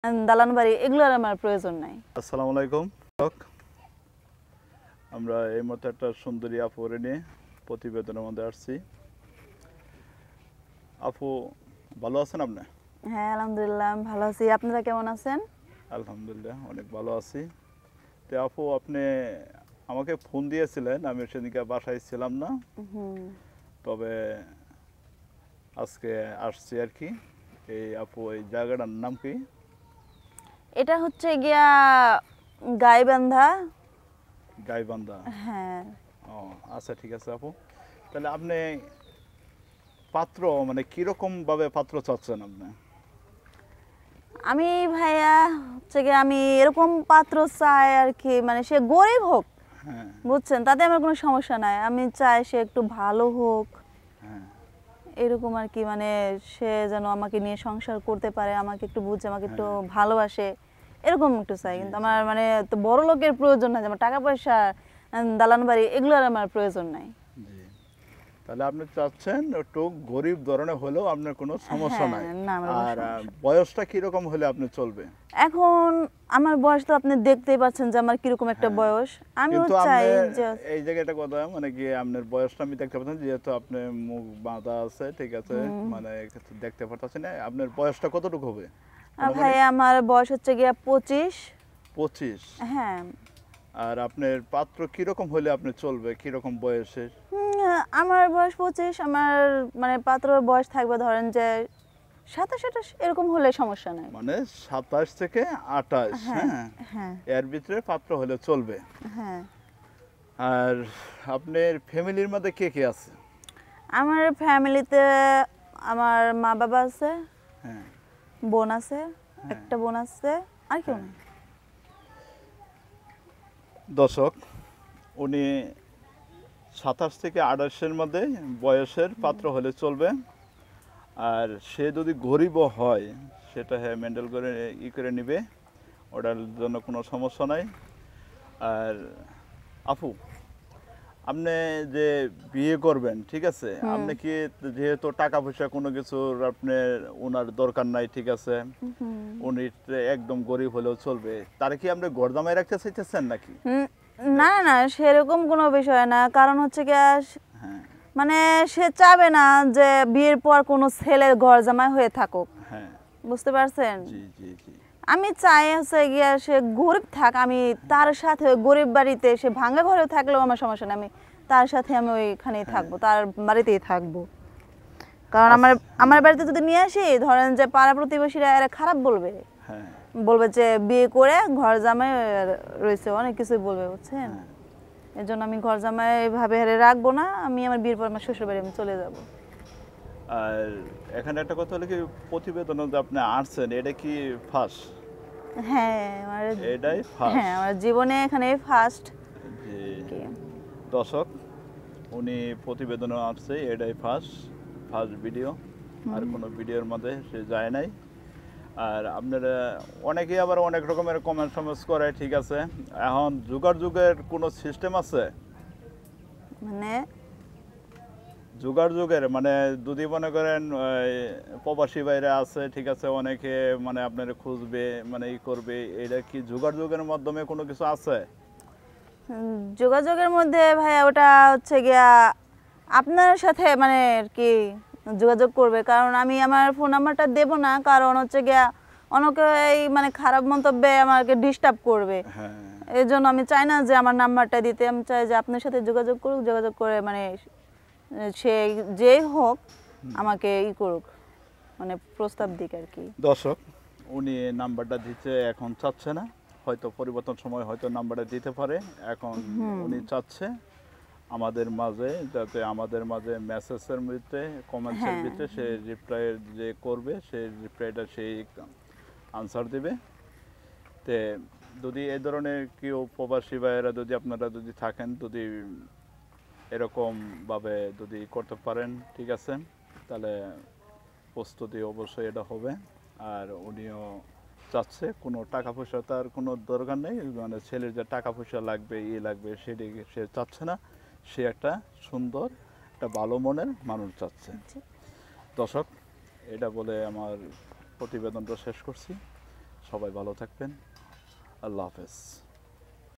দালান বাড়ি এগুলোর আমার প্রয়োজন নাই। আসসালামু আলাইকুম। আমরা এই মতো একটা সুন্দরী আপু নিয়ে প্রতিবেদনের মধ্যে আসছি। আপু ভালো আছেন আপনি? হ্যাঁ আলহামদুলিল্লাহ আমি ভালো আছি। আপনারা কেমন আছেন? আলহামদুলিল্লাহ অনেক ভালো আছি। তো আপু আপনি আমাকে ফোন দিয়েছিলেন, আমি সেদিনকে বাসায় ছিলাম না, তবে আজকে আসছি আর কি। এই আপু এই জায়গাটার নাম কি? এটা হচ্ছে গিয়া গাইবান্ধা। গাইবান্ধা। হ্যাঁ। ও আচ্ছা ঠিক আছে আপু। তাহলে আপনি পাত্র মানে কিরকম ভাবে পাত্র চাচ্ছেন আপনি? আমি ভাইয়া হচ্ছে গিয়ে আমি এরকম পাত্র চাই আর কি, মানে সে গরিব হোক, হ্যাঁ বুঝছেন, তাতে আমার কোনো সমস্যা নাই। আমি চাই সে একটু ভালো হোক, হ্যাঁ এরকম আর কি, মানে সে যেন আমাকে নিয়ে সংসার করতে পারে, আমাকে একটু বুঝে, আমাকে একটু হ্যাঁ। ভালোবাসে, এরকম একটু চাই। জি, কিন্তু জি। আমার মানে তো বড় লোকের প্রয়োজন নাই, আমার টাকা পয়সা দালান বাড়ি এগুলোর আমার প্রয়োজন নাই। জি। তাহলে আপনি চাচ্ছেন একটু গরিব ধরনের হলেও আপনার কোনো সমস্যা হ্যাঁ, নাই। না আমার কোনো আর সমস্যা। বয়সটা কিরকম হলে আপনি চলবে? এখন আমার বয়স তো আপনি দেখতেই পাচ্ছেন যে আমার কিরকম একটা হ্যাঁ। বয়স। আমিও কিন্তু চাই আপনি যে এই জায়গায় একটা কথা, মানে কি আপনার বয়সটা আমি দেখতে পাচ্ছেন, যেহেতু আপনার মুখ বাঁধা আছে, ঠিক আছে, মানে এক্ষেত্রে দেখতে পাচ্ছেন না। আপনার বয়সটা কতটুকু হবে? ভাই আমার বয়স হচ্ছে গিয়া 25। 25। হ্যাঁ। আর আপনার পাত্র কিরকম হলে আপনি চলবে, কিরকম বয়সের? আমার বয়স 25, আমার মানে পাত্রর বয়স থাকবে ধরেন যে 27-28 এরকম হলে সমস্যা নাই। মানে 27 থেকে 28। হ্যাঁ হ্যাঁ, হ্যাঁ এর ভিতরে পাত্র হলে চলবে। হ্যাঁ। আর আপনার ফ্যামিলির মধ্যে কে কে আছে? আমার ফ্যামিলিতে আমার মা বাবা আছে, হ্যাঁ বোন আছে, হ্যাঁ। একটা বোন আছে, আর কেউ হ্যাঁ। নেই। দর্শক, উনি 27 থেকে 28-এর মধ্যে বয়সের পাত্র হলে চলবে। আর সে যদি গরিবও হয় সেটা হ্যাঁ মেন্টেল করে করে নিবে, ওটার জন্য কোনো সমস্যা নাই। আর আপু আপনি যে বিয়ে করবেন, ঠিক আছে, আপনি কি যেহেতু টাকা পয়সা কোনো কিছুর আপনার ওনার দরকার নাই, ঠিক আছে, উনি একদম গরিব হলেও চলবে, তার কি আপনি ঘর জামাই রাখতে চাইতেছেন নাকি? না না সেরকম কোনো বিষয় না, কারণ হচ্ছে কি হ্যাঁ মানে সে চাবে না যে বিয়ের পর কোনো ছেলে ঘর জামাই হয়ে থাকুক, হ্যাঁ। বুঝতে পারছেন? জি জি জি। আমি চাই হচ্ছে গিয়া সে গরিব থাক, আমি তার সাথে ওই গরিব বাড়িতে, সে ভাঙা ঘরে থাকলেও আমার সমস্যা নেই, আমি তার সাথে আমি ওইখানেই থাকবো, তার বাড়িতেই থাকবো। কারণ আমার আমার বাড়িতে যদি নিয়ে আসি, ধরেন যে পাড়া প্রতিবেশীরা এরা খারাপ বলবে, হ্যাঁ বলবে যে বিয়ে করে ঘর জামাই রয়েছে, অনেক কিছুই বলবে, বুঝছেন? হ্যাঁ। এর জন্য আমি ঘর জামাই ভাবে হেরে রাখবো না, আমি আমার বিয়ের পর আমার শ্বশুর বাড়ি আমি চলে যাব। আর এখানে একটা কথা হলো কি, প্রতিবেদনে যে আপনি আসছেন এটা কি ফার্স্ট? হ্যাঁ আমার, এটাই হ্যাঁ ফার্স্ট। আমার জীবনে এখানে ফার্স্ট। যে দর্শক, উনি প্রতিবেদনে আসছে, এটাই ফার্স্ট ফার্স্ট ভিডিও, আর কোনো ভিডিওর মধ্যে সে যায় নাই। আর আপনারা অনেকেই আবার অনেক রকমের কমেন্ট টমেন্টস করে, ঠিক আছে। এখন যুগের কোনো সিস্টেম আছে? মানে যুগের মানে যদি মনে করেন প্রবাসী বাইরে আছে, ঠিক আছে, অনেকে মানে আপনার খুঁজবে, মানে ই করবে, এটা কি যুগের মাধ্যমে কোনো কিছু আছে? যোগাযোগের মধ্যে ভাইয়া ওটা হচ্ছে গিয়া আপনার সাথে মানে আর কি যোগাযোগ করবে, কারণ আমি আমার ফোন নাম্বারটা দেব না, কারণ হচ্ছে গিয়া অনেকে এই মানে খারাপ মন্তব্যে আমাকে ডিস্টার্ব করবে। হ্যাঁ এই জন্য আমি চাই না যে আমার নাম্বারটা দিতে, আমি চাই যে আপনার সাথে যোগাযোগ করুক, যোগাযোগ করে মানে সে যেই হোক আমাকে ই করুক, মানে প্রস্তাব দিক আর কি। দর্শক, উনি নাম্বারটা দিতে এখন চাচ্ছে না, হয়তো পরিবর্তন সময় হয়তো নাম্বারটা দিতে পারে। এখন উনি চাচ্ছে আমাদের মাঝে, যাতে আমাদের মাঝে মেসেজের ভিতরে, কমেন্টসের হ্যাঁ ভিতরে সে রিপ্লাই যে করবে, সেই রিপ্লাইটা সেই আনসার দেবে। তে যদি এই ধরনের কেউ প্রবাসী ভাইয়েরা যদি আপনারা যদি থাকেন, যদি এরকমভাবে যদি করতে পারেন, ঠিক আছে, তাহলে প্রস্তুতি অবশ্যই এটা হবে। আর উনিও চাচ্ছে কোনো টাকা পয়সা তার কোনো দরকার নেই, মানে ছেলের যে টাকা পয়সা লাগবে লাগবে সেটি সে চাচ্ছে না, সে একটা সুন্দর একটা ভালো মনের মানুষ চাচ্ছে। দর্শক, এটা বলে আমার প্রতিবেদনটা শেষ করছি। সবাই ভালো থাকবেন। আল্লাহ হাফেজ।